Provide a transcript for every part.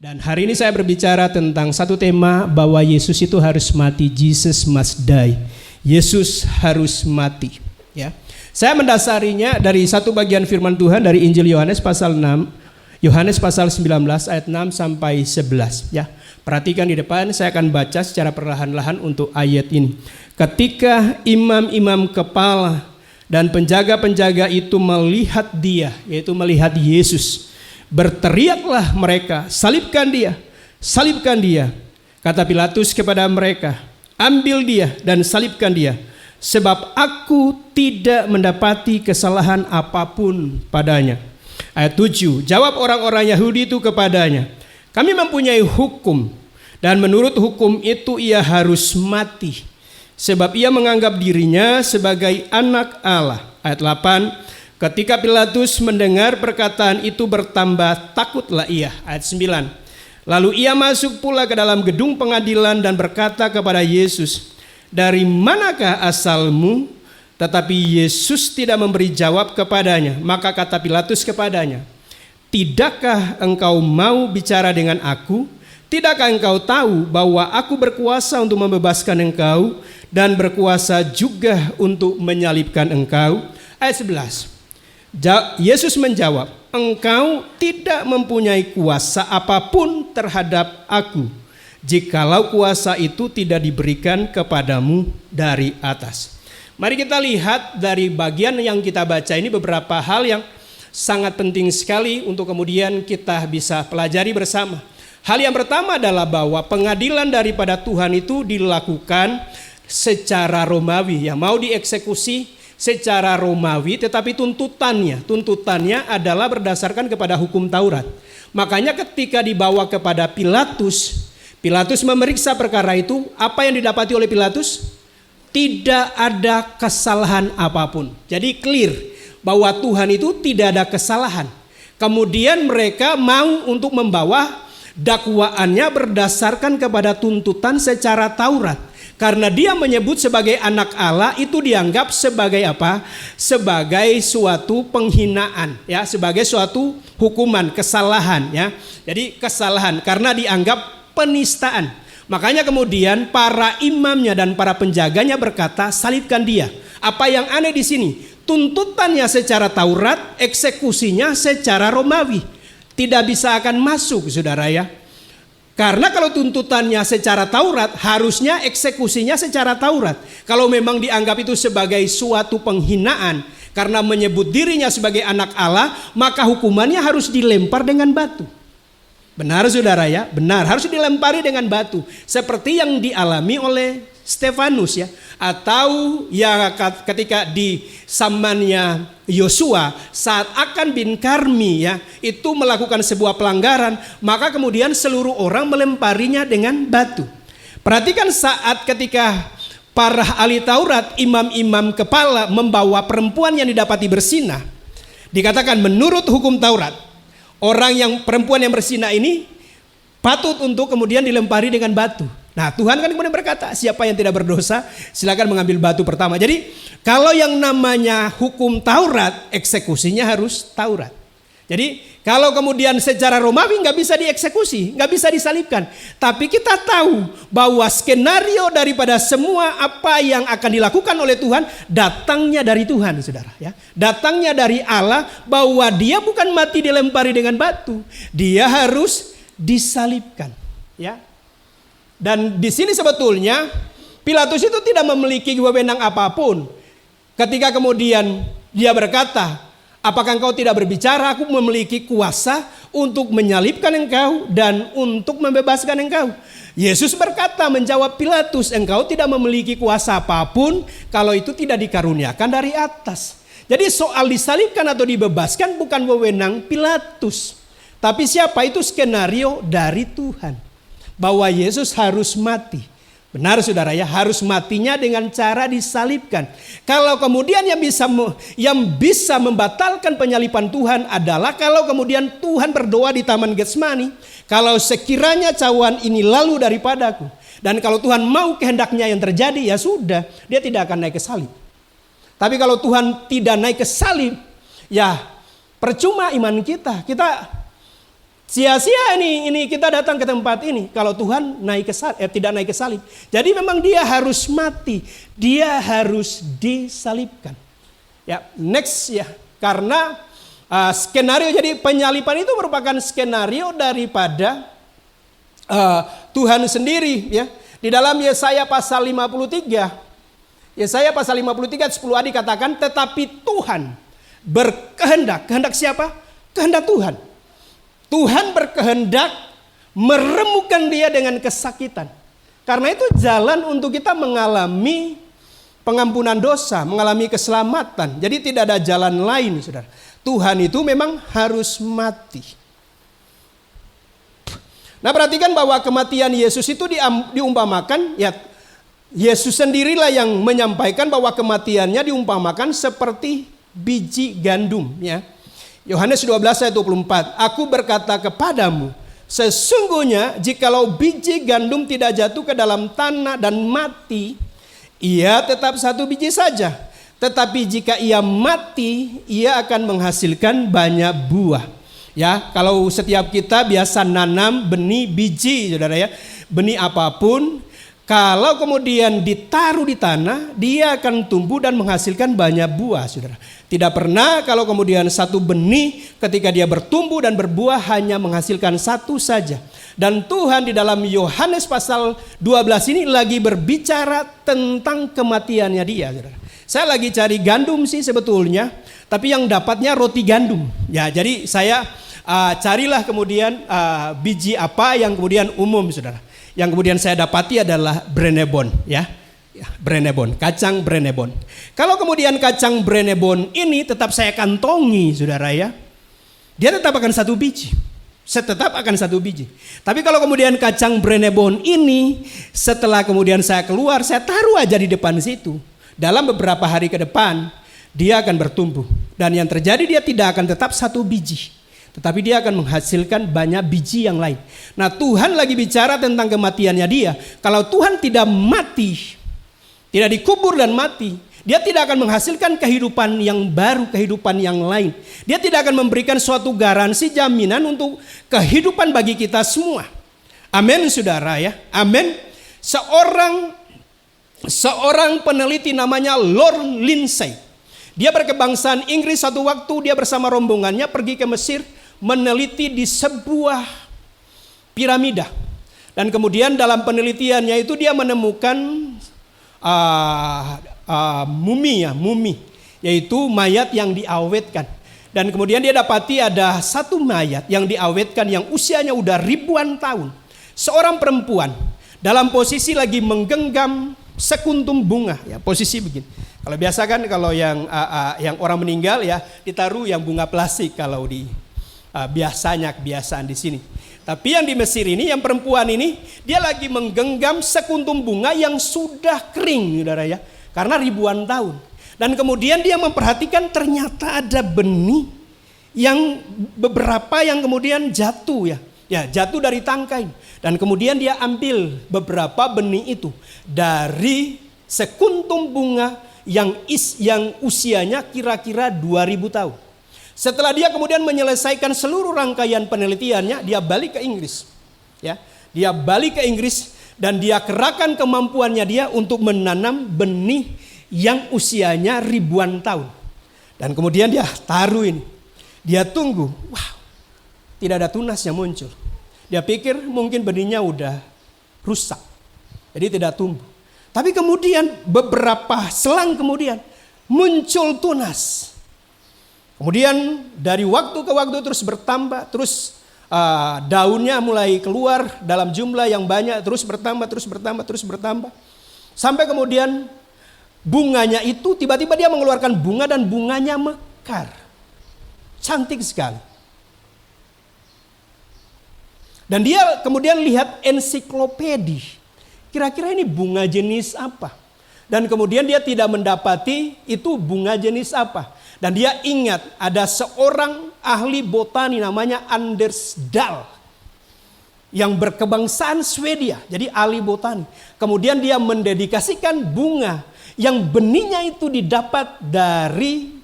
Dan hari ini saya berbicara tentang satu tema bahwa Yesus itu harus mati. Jesus must die. Yesus harus mati. Ya, saya mendasarinya dari satu bagian firman Tuhan dari Injil Yohanes pasal 6, Yohanes pasal 19 ayat 6 sampai 11. Ya, perhatikan di depan, saya akan baca secara perlahan-lahan untuk ayat ini. Ketika imam-imam kepala dan penjaga-penjaga itu melihat dia, yaitu melihat Yesus, berteriaklah mereka, salibkan dia, salibkan dia. Kata Pilatus kepada mereka, ambil dia dan salibkan dia, sebab aku tidak mendapati kesalahan apapun padanya. Ayat 7, jawab orang-orang Yahudi itu kepadanya, kami mempunyai hukum, dan menurut hukum itu ia harus mati, sebab ia menganggap dirinya sebagai anak Allah. Ayat 8, ketika Pilatus mendengar perkataan itu bertambah takutlah ia. Ayat 9, lalu ia masuk pula ke dalam gedung pengadilan dan berkata kepada Yesus, dari manakah asalmu? Tetapi Yesus tidak memberi jawab kepadanya. Maka kata Pilatus kepadanya, tidakkah engkau mau bicara dengan aku? Tidakkah engkau tahu bahwa aku berkuasa untuk membebaskan engkau dan berkuasa juga untuk menyalibkan engkau? Ayat 11, Yesus menjawab, engkau tidak mempunyai kuasa apapun terhadap aku, jikalau kuasa itu tidak diberikan kepadamu dari atas. Mari kita lihat dari bagian yang kita baca ini beberapa hal yang sangat penting sekali untuk kemudian kita bisa pelajari bersama. Hal yang pertama adalah bahwa pengadilan daripada Tuhan itu dilakukan secara Romawi, ya, mau dieksekusi secara Romawi, tetapi tuntutannya adalah berdasarkan kepada hukum Taurat. Makanya ketika dibawa kepada Pilatus memeriksa perkara itu, apa yang didapati oleh Pilatus? Tidak ada kesalahan apapun. Jadi clear bahwa Tuhan itu tidak ada kesalahan. Kemudian mereka mau untuk membawa dakwaannya berdasarkan kepada tuntutan secara Taurat. Karena dia menyebut sebagai anak Allah, itu dianggap sebagai apa? Sebagai suatu penghinaan, ya, sebagai suatu hukuman, kesalahan, ya. Jadi kesalahan karena dianggap penistaan. Makanya kemudian para imamnya dan para penjaganya berkata, salibkan dia. Apa yang aneh di sini? Tuntutannya secara Taurat, eksekusinya secara Romawi. Tidak bisa akan masuk, saudara, ya. Karena kalau tuntutannya secara Taurat, harusnya eksekusinya secara Taurat. Kalau memang dianggap itu sebagai suatu penghinaan karena menyebut dirinya sebagai anak Allah, maka hukumannya harus dilempar dengan batu. Benar, saudara, ya? Benar, harus dilempari dengan batu. Seperti yang dialami oleh Stefanus, ya, atau ya ketika di zamannya Yosua saat Akan bin Karmi, ya, itu melakukan sebuah pelanggaran, maka kemudian seluruh orang melemparinya dengan batu. Perhatikan saat ketika para ahli Taurat, imam-imam kepala membawa perempuan yang didapati bersinah, dikatakan menurut hukum Taurat, orang yang perempuan yang bersinah ini patut untuk kemudian dilempari dengan batu. Nah, Tuhan kan kemudian berkata, siapa yang tidak berdosa silakan mengambil batu pertama. Jadi kalau yang namanya hukum Taurat, eksekusinya harus Taurat. Jadi kalau kemudian secara Romawi nggak bisa dieksekusi, nggak bisa disalibkan. Tapi kita tahu bahwa skenario daripada semua apa yang akan dilakukan oleh Tuhan datangnya dari Tuhan, saudara, ya. Datangnya dari Allah, bahwa dia bukan mati dilempari dengan batu, dia harus disalibkan, ya. Dan di sini sebetulnya Pilatus itu tidak memiliki wewenang apapun. Ketika kemudian dia berkata, apakah engkau tidak berbicara? Aku memiliki kuasa untuk menyalibkan engkau dan untuk membebaskan engkau. Yesus berkata, menjawab Pilatus, engkau tidak memiliki kuasa apapun kalau itu tidak dikaruniakan dari atas. Jadi soal disalibkan atau dibebaskan bukan wewenang Pilatus. Tapi siapa? Itu skenario dari Tuhan, bahwa Yesus harus mati. Benar, saudara, ya, harus matinya dengan cara disalibkan. Kalau kemudian yang bisa membatalkan penyaliban Tuhan adalah kalau kemudian Tuhan berdoa di Taman Getsemani, kalau sekiranya cawan ini lalu daripadaku, dan kalau Tuhan mau kehendaknya yang terjadi, ya sudah, dia tidak akan naik ke salib. Tapi kalau Tuhan tidak naik ke salib, ya percuma iman kita. Kita Sia-sia ini kita datang ke tempat ini kalau Tuhan tidak naik ke salib. Jadi memang dia harus mati, dia harus disalibkan. Ya, next ya, karena skenario jadi penyaliban itu merupakan skenario daripada Tuhan sendiri ya. Di dalam Yesaya pasal 53, Yesaya pasal 53 10a dikatakan, tetapi Tuhan berkehendak. Kehendak siapa? Kehendak Tuhan. Tuhan berkehendak meremukkan dia dengan kesakitan. Karena itu jalan untuk kita mengalami pengampunan dosa, mengalami keselamatan. Jadi tidak ada jalan lain, saudara. Tuhan itu memang harus mati. Nah, perhatikan bahwa kematian Yesus itu diumpamakan, ya Yesus sendirilah yang menyampaikan bahwa kematiannya diumpamakan seperti biji gandum, ya. Yohanes 12 ayat 24, aku berkata kepadamu, sesungguhnya jikalau biji gandum tidak jatuh ke dalam tanah dan mati, ia tetap satu biji saja. Tetapi jika ia mati, ia akan menghasilkan banyak buah. Ya, kalau setiap kita biasa nanam benih biji, saudara ya, benih apapun, kalau kemudian ditaruh di tanah, dia akan tumbuh dan menghasilkan banyak buah, saudara. Tidak pernah kalau kemudian satu benih ketika dia bertumbuh dan berbuah hanya menghasilkan satu saja. Dan Tuhan di dalam Yohanes pasal 12 ini lagi berbicara tentang kematiannya dia, saudara. Saya lagi cari gandum sih sebetulnya, tapi yang dapatnya roti gandum. Ya, jadi saya carilah kemudian biji apa yang kemudian umum, saudara. Yang kemudian saya dapati adalah Brenebon, ya. Brenebon, kacang Brenebon. Kalau kemudian kacang Brenebon ini tetap saya kantongi, saudara ya, dia tetap akan satu biji. Tetap akan satu biji. Tapi kalau kemudian kacang Brenebon ini setelah kemudian saya keluar, saya taruh aja di depan situ. Dalam beberapa hari ke depan dia akan bertumbuh. Dan yang terjadi dia tidak akan tetap satu biji, tetapi dia akan menghasilkan banyak biji yang lain. Nah, Tuhan lagi bicara tentang kematiannya dia. Kalau Tuhan tidak mati, tidak dikubur dan mati, dia tidak akan menghasilkan kehidupan yang baru, kehidupan yang lain. Dia tidak akan memberikan suatu garansi jaminan untuk kehidupan bagi kita semua. Amin, saudara ya. Amin. Seorang peneliti namanya Lord Lindsay. Dia berkebangsaan Inggris. Satu waktu dia bersama rombongannya pergi ke Mesir meneliti di sebuah piramida. Dan kemudian dalam penelitiannya itu dia menemukan mumi, yaitu mayat yang diawetkan. Dan kemudian dia dapati ada satu mayat yang diawetkan yang usianya udah ribuan tahun. Seorang perempuan dalam posisi lagi menggenggam sekuntum bunga, ya, posisi begini. Kalau biasa kan kalau yang orang meninggal ya ditaruh yang bunga plastik kalau di biasanya kebiasaan di sini. Tapi yang di Mesir ini, yang perempuan ini, dia lagi menggenggam sekuntum bunga yang sudah kering, saudara ya, karena ribuan tahun. Dan kemudian dia memperhatikan ternyata ada benih yang beberapa yang kemudian jatuh ya jatuh dari tangkai. Dan kemudian dia ambil beberapa benih itu dari sekuntum bunga yang usianya kira-kira 2000 tahun. Setelah dia kemudian menyelesaikan seluruh rangkaian penelitiannya, dia balik ke Inggris. Ya, dia balik ke Inggris dan dia kerahkan kemampuannya dia untuk menanam benih yang usianya ribuan tahun. Dan kemudian dia taruh ini. Dia tunggu, tidak ada tunasnya muncul. Dia pikir mungkin benihnya udah rusak, jadi tidak tumbuh. Tapi kemudian beberapa selang kemudian muncul tunas. Kemudian dari waktu ke waktu terus bertambah, terus daunnya mulai keluar dalam jumlah yang banyak, terus bertambah. Sampai kemudian bunganya itu tiba-tiba dia mengeluarkan bunga dan bunganya mekar. Cantik sekali. Dan dia kemudian lihat ensiklopedi. Kira-kira ini bunga jenis apa? Dan kemudian dia tidak mendapati itu bunga jenis apa. Dan dia ingat ada seorang ahli botani namanya Anders Dahl yang berkebangsaan Swedia, jadi ahli botani. Kemudian dia mendedikasikan bunga yang benihnya itu didapat dari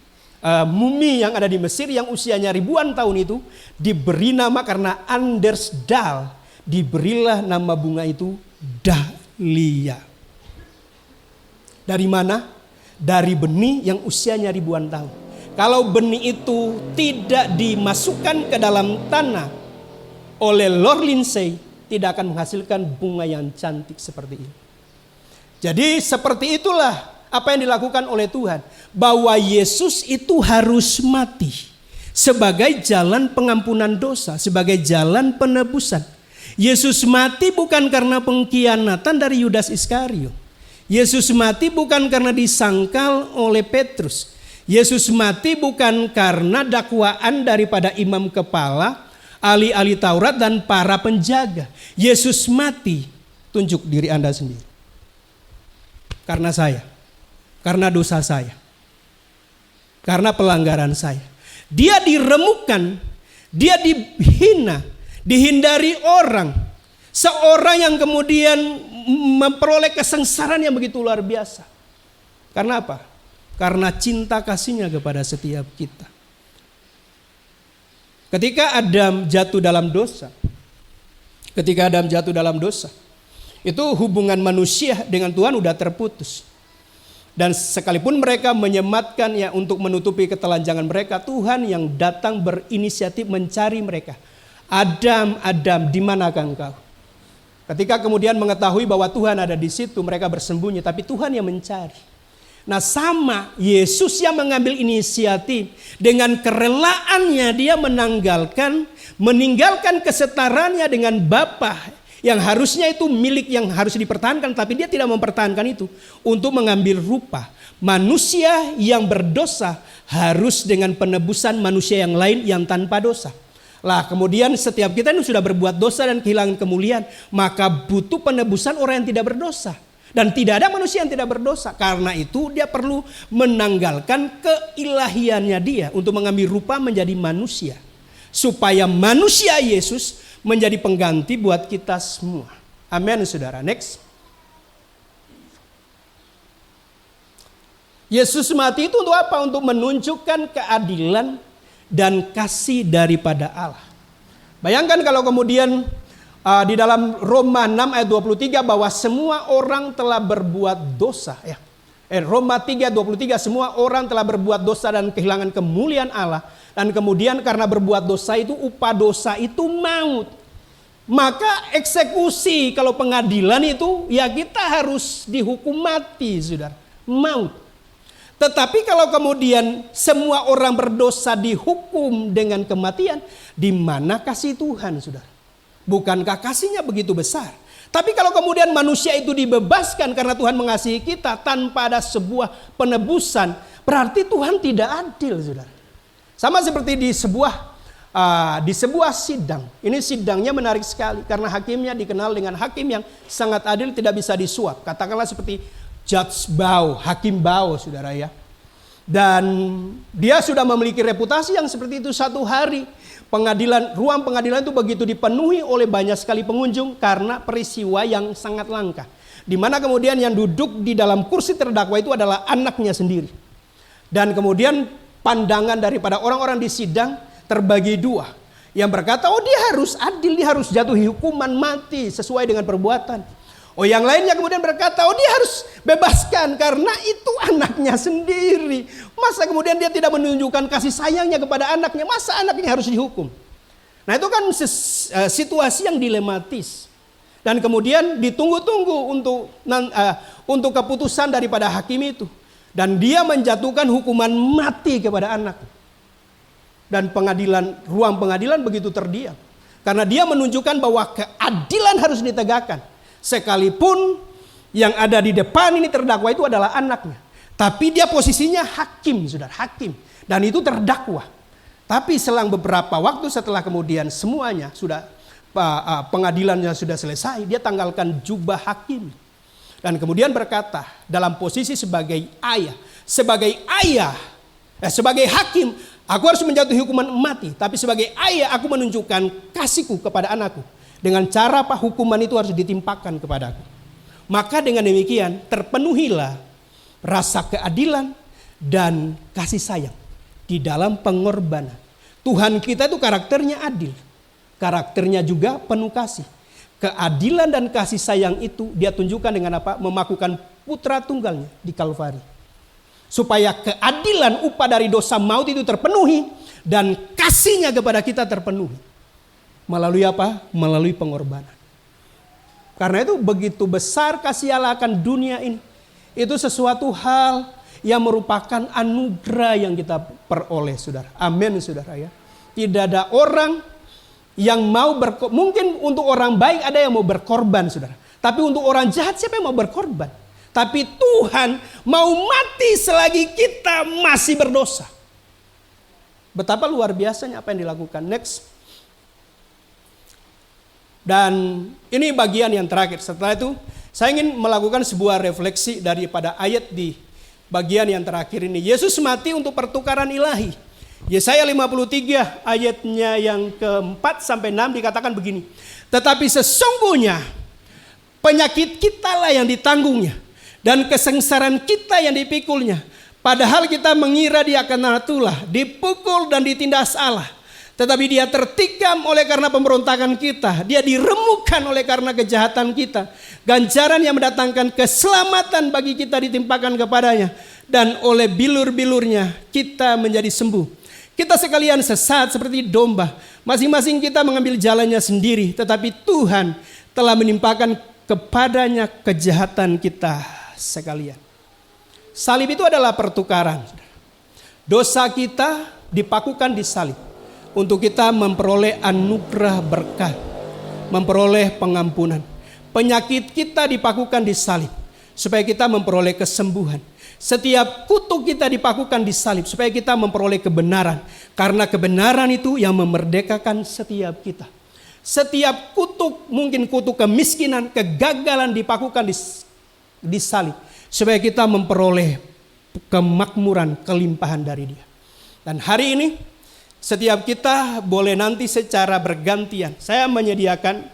mumi yang ada di Mesir yang usianya ribuan tahun itu diberi nama karena Anders Dahl, diberilah nama bunga itu dahlia. Dari mana? Dari benih yang usianya ribuan tahun. Kalau benih itu tidak dimasukkan ke dalam tanah oleh Lord Lindsay, tidak akan menghasilkan bunga yang cantik seperti ini. Jadi seperti itulah apa yang dilakukan oleh Tuhan. Bahwa Yesus itu harus mati sebagai jalan pengampunan dosa, sebagai jalan penebusan. Yesus mati bukan karena pengkhianatan dari Yudas Iskariot. Yesus mati bukan karena disangkal oleh Petrus. Yesus mati bukan karena dakwaan daripada imam kepala, ahli-ahli Taurat dan para penjaga. Yesus mati, tunjuk diri Anda sendiri. Karena saya, karena dosa saya, karena pelanggaran saya. Dia diremukkan, dia dihina, dihindari orang. Seorang yang kemudian memperoleh kesengsaraan yang begitu luar biasa. Karena apa? Karena cinta kasihnya kepada setiap kita. Ketika Adam jatuh dalam dosa, itu hubungan manusia dengan Tuhan udah terputus. Dan sekalipun mereka menyematkan ya untuk menutupi ketelanjangan mereka, Tuhan yang datang berinisiatif mencari mereka. Adam, Adam, di manakah engkau? Ketika kemudian mengetahui bahwa Tuhan ada di situ, mereka bersembunyi, tapi Tuhan yang mencari. Nah, sama Yesus yang mengambil inisiatif dengan kerelaannya dia meninggalkan kesetaraannya dengan Bapa yang harusnya itu milik yang harus dipertahankan, tapi dia tidak mempertahankan itu untuk mengambil rupa manusia yang berdosa harus dengan penebusan manusia yang lain yang tanpa dosa. Lah kemudian setiap kita ini sudah berbuat dosa dan kehilangan kemuliaan, maka butuh penebusan orang yang tidak berdosa. Dan tidak ada manusia yang tidak berdosa. Karena itu dia perlu menanggalkan keilahiannya dia untuk mengambil rupa menjadi manusia. Supaya manusia Yesus menjadi pengganti buat kita semua. Amin saudara. Next. Yesus mati itu untuk apa? Untuk menunjukkan keadilan dan kasih daripada Allah. Bayangkan kalau kemudian di dalam Roma 6 ayat 23 bahwa semua orang telah berbuat dosa. Ya. Roma 3:23 semua orang telah berbuat dosa dan kehilangan kemuliaan Allah. Dan kemudian karena berbuat dosa itu upah dosa itu maut. Maka eksekusi kalau pengadilan itu ya kita harus dihukum mati saudara. Maut. Tetapi kalau kemudian semua orang berdosa dihukum dengan kematian, di mana kasih Tuhan, saudara? Bukankah kasihnya begitu besar? Tapi kalau kemudian manusia itu dibebaskan karena Tuhan mengasihi kita tanpa ada sebuah penebusan, berarti Tuhan tidak adil, saudara. Sama seperti di sebuah sidang. Ini sidangnya menarik sekali karena hakimnya dikenal dengan hakim yang sangat adil, tidak bisa disuap. Katakanlah seperti Judge Bao, Hakim Bao, saudara ya. Dan dia sudah memiliki reputasi yang seperti itu. Satu hari ruang pengadilan itu begitu dipenuhi oleh banyak sekali pengunjung karena peristiwa yang sangat langka. Di mana kemudian yang duduk di dalam kursi terdakwa itu adalah anaknya sendiri. Dan kemudian pandangan daripada orang-orang di sidang terbagi dua. Yang berkata, oh dia harus adil, dia harus jatuhi hukuman mati sesuai dengan perbuatan. Oh yang lainnya kemudian berkata, oh dia harus bebaskan karena itu anaknya sendiri. Masa kemudian dia tidak menunjukkan kasih sayangnya kepada anaknya, masa anaknya harus dihukum? Nah itu kan situasi yang dilematis. Dan kemudian ditunggu-tunggu untuk keputusan daripada hakim itu. Dan dia menjatuhkan hukuman mati kepada anak. Dan ruang pengadilan begitu terdiam. Karena dia menunjukkan bahwa keadilan harus ditegakkan. Sekalipun yang ada di depan ini terdakwa itu adalah anaknya. Tapi dia posisinya hakim, saudara, hakim. Dan itu terdakwa. Tapi selang beberapa waktu setelah kemudian semuanya sudah pengadilannya sudah selesai, dia tanggalkan jubah hakim. Dan kemudian berkata dalam posisi sebagai ayah, sebagai hakim, aku harus menjatuhi hukuman mati. Tapi sebagai ayah aku menunjukkan kasihku kepada anakku. Dengan cara apa hukuman itu harus ditimpakan kepadaku. Maka dengan demikian terpenuhilah rasa keadilan dan kasih sayang di dalam pengorbanan. Tuhan kita itu karakternya adil. Karakternya juga penuh kasih. Keadilan dan kasih sayang itu dia tunjukkan dengan apa? Memakukan putra tunggalnya di Kalvari. Supaya keadilan upah dari dosa maut itu terpenuhi. Dan kasihnya kepada kita terpenuhi. Melalui apa? Melalui pengorbanan. Karena itu begitu besar kasih Allah akan dunia ini. Itu sesuatu hal yang merupakan anugerah yang kita peroleh, saudara. Amin, saudara ya. Tidak ada orang yang mau mungkin untuk orang baik ada yang mau berkorban, saudara. Tapi untuk orang jahat siapa yang mau berkorban? Tapi Tuhan mau mati selagi kita masih berdosa. Betapa luar biasanya apa yang dilakukan. Next. Dan ini bagian yang terakhir. Setelah itu saya ingin melakukan sebuah refleksi daripada ayat di bagian yang terakhir ini. Yesus mati untuk pertukaran ilahi. Yesaya 53 ayatnya yang ke-4 sampai 6 dikatakan begini. Tetapi sesungguhnya penyakit kita lah yang ditanggungnya. Dan kesengsaraan kita yang dipikulnya. Padahal kita mengira dia akan tulah, dipukul dan ditindas Allah. Tetapi dia tertikam oleh karena pemberontakan kita. Dia diremukkan oleh karena kejahatan kita. Ganjaran yang mendatangkan keselamatan bagi kita ditimpakan kepadanya. Dan oleh bilur-bilurnya kita menjadi sembuh. Kita sekalian sesat seperti domba. Masing-masing kita mengambil jalannya sendiri. Tetapi Tuhan telah menimpakan kepadanya kejahatan kita sekalian. Salib itu adalah pertukaran. Dosa kita dipakukan di salib. Untuk kita memperoleh anugerah berkat. Memperoleh pengampunan. Penyakit kita dipakukan di salib. Supaya kita memperoleh kesembuhan. Setiap kutuk kita dipakukan di salib. Supaya kita memperoleh kebenaran. Karena kebenaran itu yang memerdekakan setiap kita. Setiap kutuk, mungkin kutuk kemiskinan, kegagalan dipakukan di salib. Supaya kita memperoleh kemakmuran, kelimpahan dari Dia. Dan hari ini setiap kita boleh nanti secara bergantian. Saya menyediakan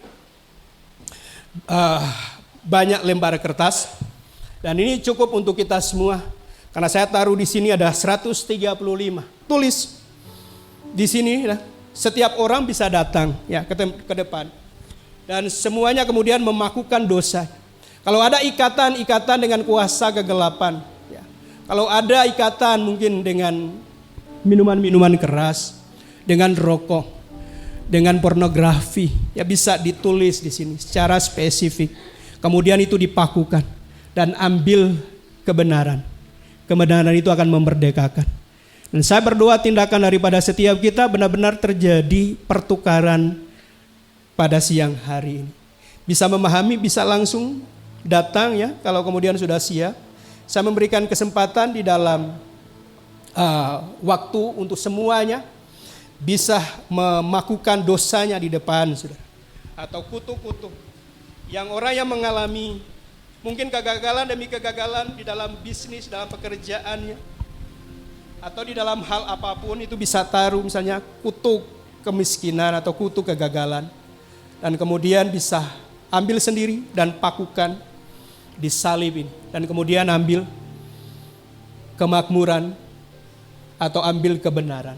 banyak lembar kertas. Dan ini cukup untuk kita semua. Karena saya taruh di sini ada 135. Tulis di sini. Setiap orang bisa datang ya ke depan. Dan semuanya kemudian memakukan dosa. Kalau ada ikatan dengan kuasa kegelapan. Ya. Kalau ada ikatan mungkin dengan minuman-minuman keras, dengan rokok, dengan pornografi, ya bisa ditulis di sini secara spesifik. Kemudian itu dipakukan dan ambil kebenaran. Kebenaran itu akan memerdekakan. Dan saya berdoa tindakan daripada setiap kita benar-benar terjadi pertukaran pada siang hari ini. Bisa memahami, bisa langsung datang ya kalau kemudian sudah siap. Saya memberikan kesempatan di dalam waktu untuk semuanya bisa memakukan dosanya di depan, saudara. Atau kutuk-kutuk. Yang orang yang mengalami mungkin kegagalan demi kegagalan di dalam bisnis, dalam pekerjaannya. Atau di dalam hal apapun itu bisa taruh misalnya kutuk kemiskinan atau kutuk kegagalan. Dan kemudian bisa ambil sendiri dan pakukan di salib ini. Dan kemudian ambil kemakmuran atau ambil kebenaran.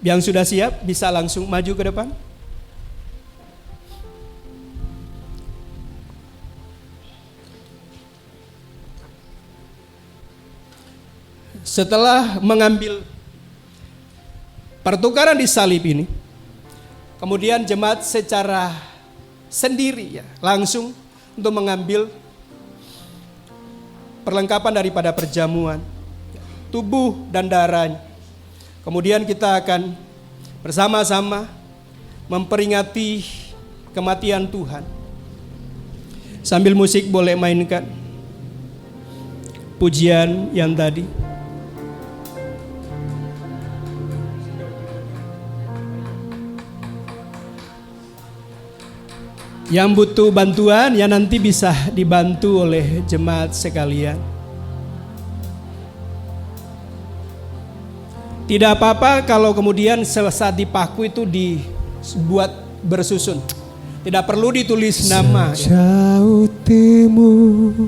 Yang sudah siap bisa langsung maju ke depan. Setelah mengambil pertukaran di salib ini, kemudian jemaat secara sendiri ya langsung untuk mengambil perlengkapan daripada perjamuan, tubuh dan darahnya. Kemudian kita akan bersama-sama memperingati kematian Tuhan. Sambil musik boleh mainkan pujian yang tadi. Yang butuh bantuan ya nanti bisa dibantu oleh jemaat sekalian. Tidak apa-apa kalau kemudian saat dipaku itu dibuat bersusun. Tidak perlu ditulis nama. Sejauh timur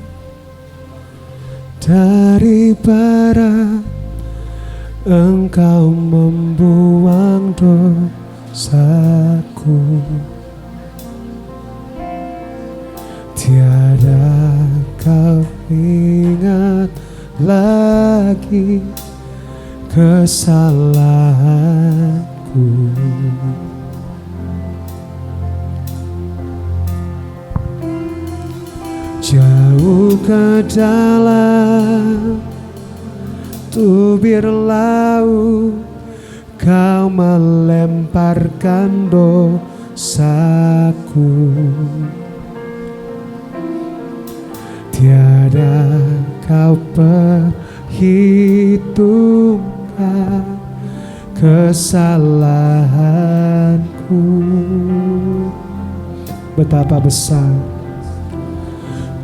dari barat Engkau membuang dosaku. Tiada kau ingat lagi kesalahanku. Jauh ke dalam tubir laut kau melemparkan dosaku. Tiada kau perhitungkan kesalahanku. Betapa besar,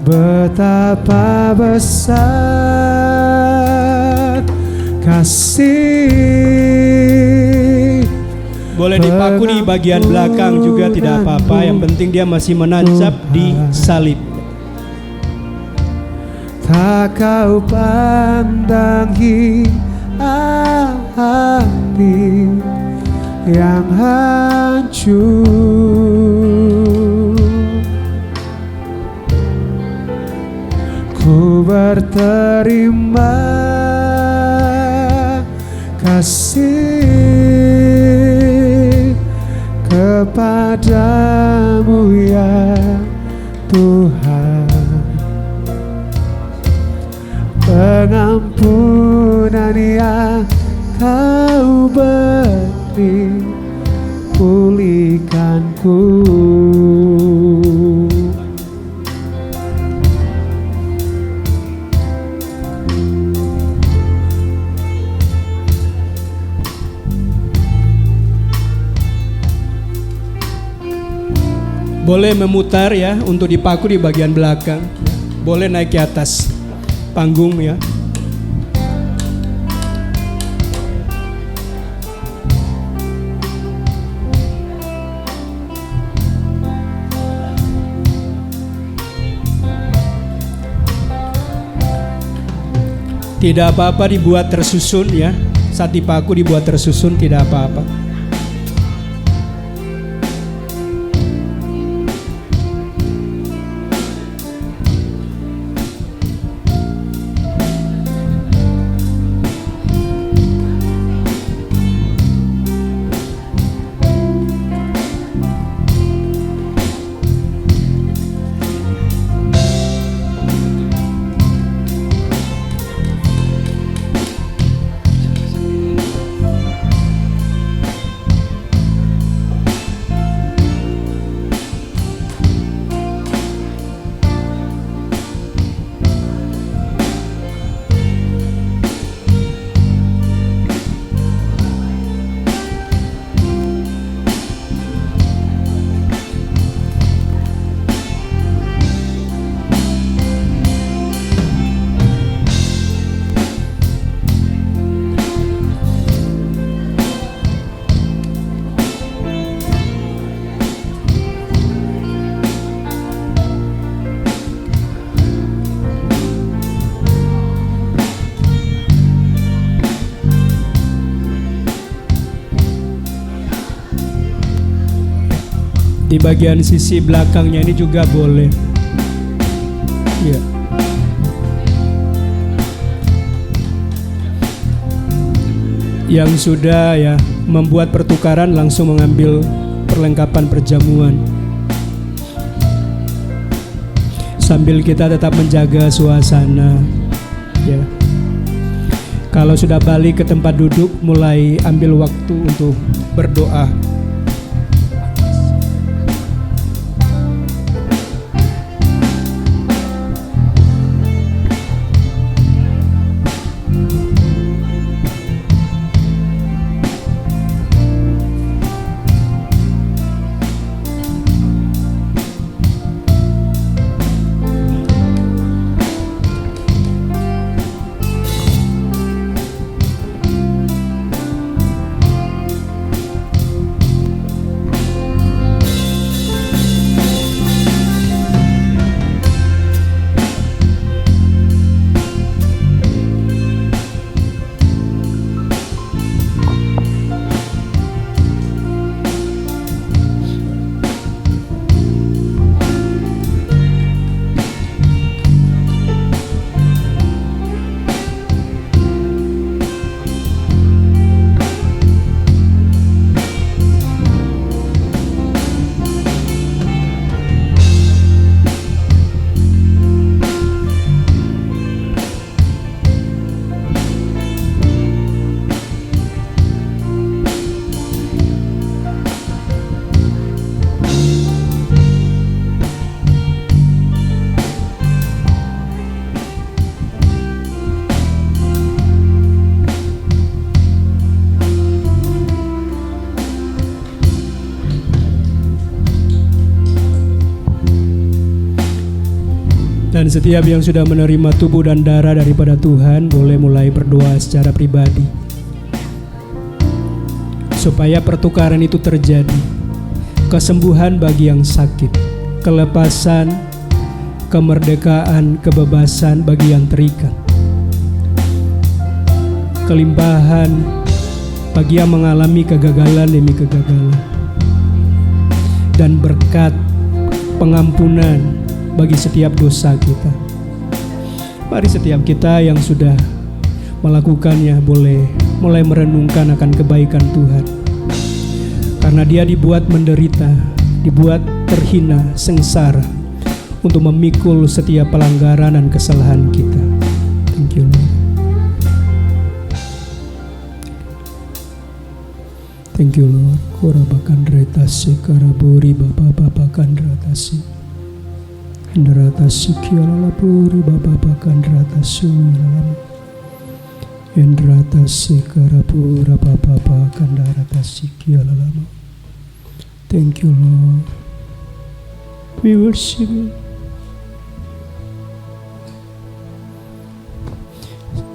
betapa besar kasih. Boleh dipaku di bagian belakang juga tidak apa-apa. Yang penting dia masih menancap di salib. Tak kau pandangi hati yang hancur. Ku berterima kasih kepadamu ya Tuhan. Pengampunan yang kau beri pulihkanku. Boleh memutar ya untuk dipaku di bagian belakang. Boleh naik ke atas panggung ya. Tidak apa-apa dibuat tersusun ya. Saat dipaku dibuat tersusun tidak apa-apa. Di bagian sisi belakangnya ini juga boleh. Ya. Yang sudah ya membuat pertukaran langsung mengambil perlengkapan perjamuan. Sambil kita tetap menjaga suasana. Ya. Kalau sudah balik ke tempat duduk, mulai ambil waktu untuk berdoa. Dan setiap yang sudah menerima tubuh dan darah daripada Tuhan boleh mulai berdoa secara pribadi, supaya pertukaran itu terjadi. Kesembuhan bagi yang sakit, kelepasan, kemerdekaan, kebebasan bagi yang terikat, kelimpahan bagi yang mengalami kegagalan demi kegagalan, dan berkat pengampunan bagi setiap dosa kita. Mari setiap kita yang sudah melakukannya boleh mulai merenungkan akan kebaikan Tuhan. Karena Dia dibuat menderita, dibuat terhina, sengsara untuk memikul setiap pelanggaran dan kesalahan kita. Thank you, Lord. Thank you, Lord. Korabakan retasi karaburi babakan ratasi. Indratasi kialalapuri babakan ratasi ilalam. Indratasi karapura babakan ratasi kialalama. Thank you, Lord. We worship you.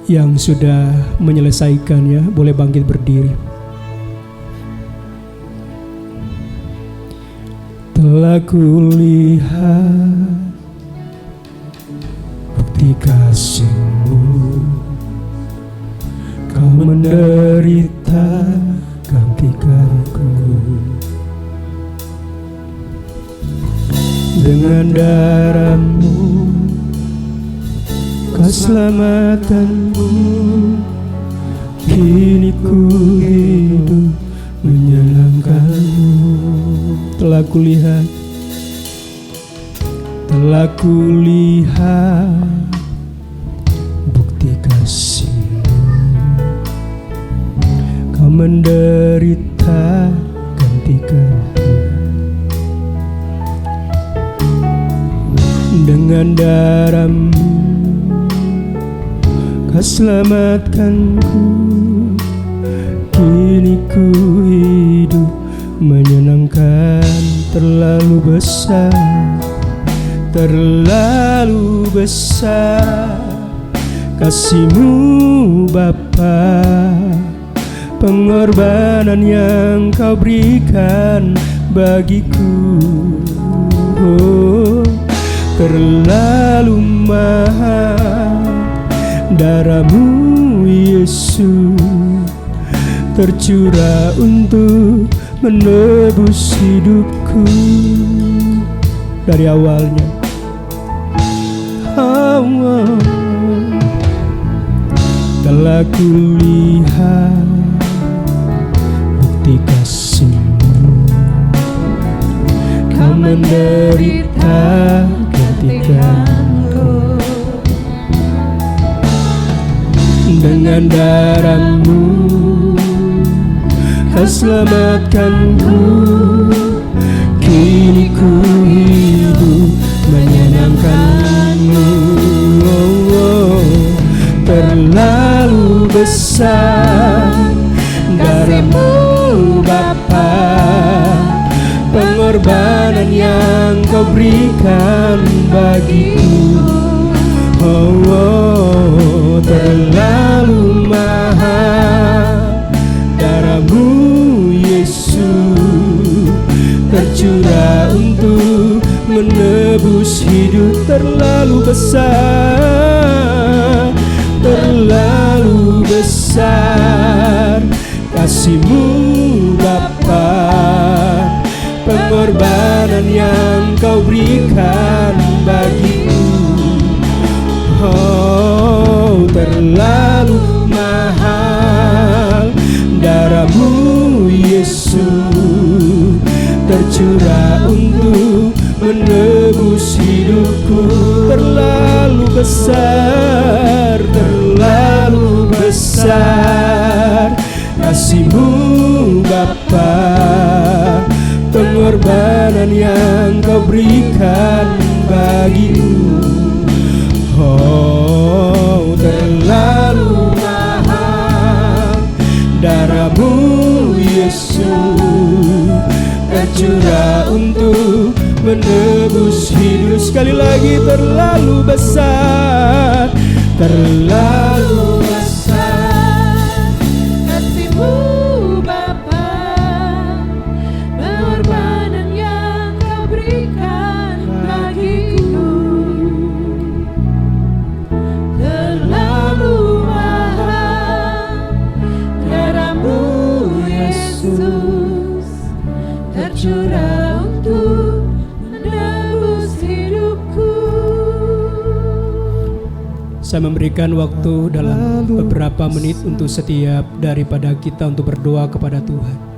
Yang sudah menyelesaikannya boleh bangkit berdiri. Telah kulihat bukti kasih-Mu, Kau menderita gantikanku. Dengan darah-Mu, keselamatanmu, kini ku hidup menyenangkan-Mu. Telah kulihat bukti kasih-Mu, Kau menderita gantikanku. Dengan darah-Mu Kau selamatkanku, kini ku hidup menyenangkan. Terlalu besar kasih-Mu Bapa, pengorbanan yang Kau berikan bagiku. Oh, terlalu mahal darah-Mu Yesus, tercurah untuk menebus hidupku. Dari awalnya telah kulihat bukti kasih-Mu, Kau menderita gantikanku. Dengan darah-Mu Kau selamatkanku, kini ku hidup menyenangkan-Mu. Terlalu besar darah-Mu Bapa, pengorbanan yang Kau berikan bagiku. Terlalu mahal darah-Mu Yesus, tercurah untuk menebus hidup. Terlalu besar kasih-Mu Bapa, pengorbanan yang Kau berikan bagiku. Oh, terlalu mahal darah-Mu Yesus, tercurah untuk menebus hidupku. Terlalu besar kasih-Mu Bapa, pengorbanan yang Kau berikan bagiku. Oh, terlalu mahal darah-Mu Yesus, tercurah untuk menebus hidup. sekali lagi, terlalu besar, terlalu besar kasih-Mu Bapa, pengorbanan yang Kau berikan bagiku terlalu mahal. Darah-Mu Yesus tercurah untuk menebus hidupku. Saya memberikan waktu dalam beberapa menit untuk setiap daripada kita untuk berdoa kepada Tuhan.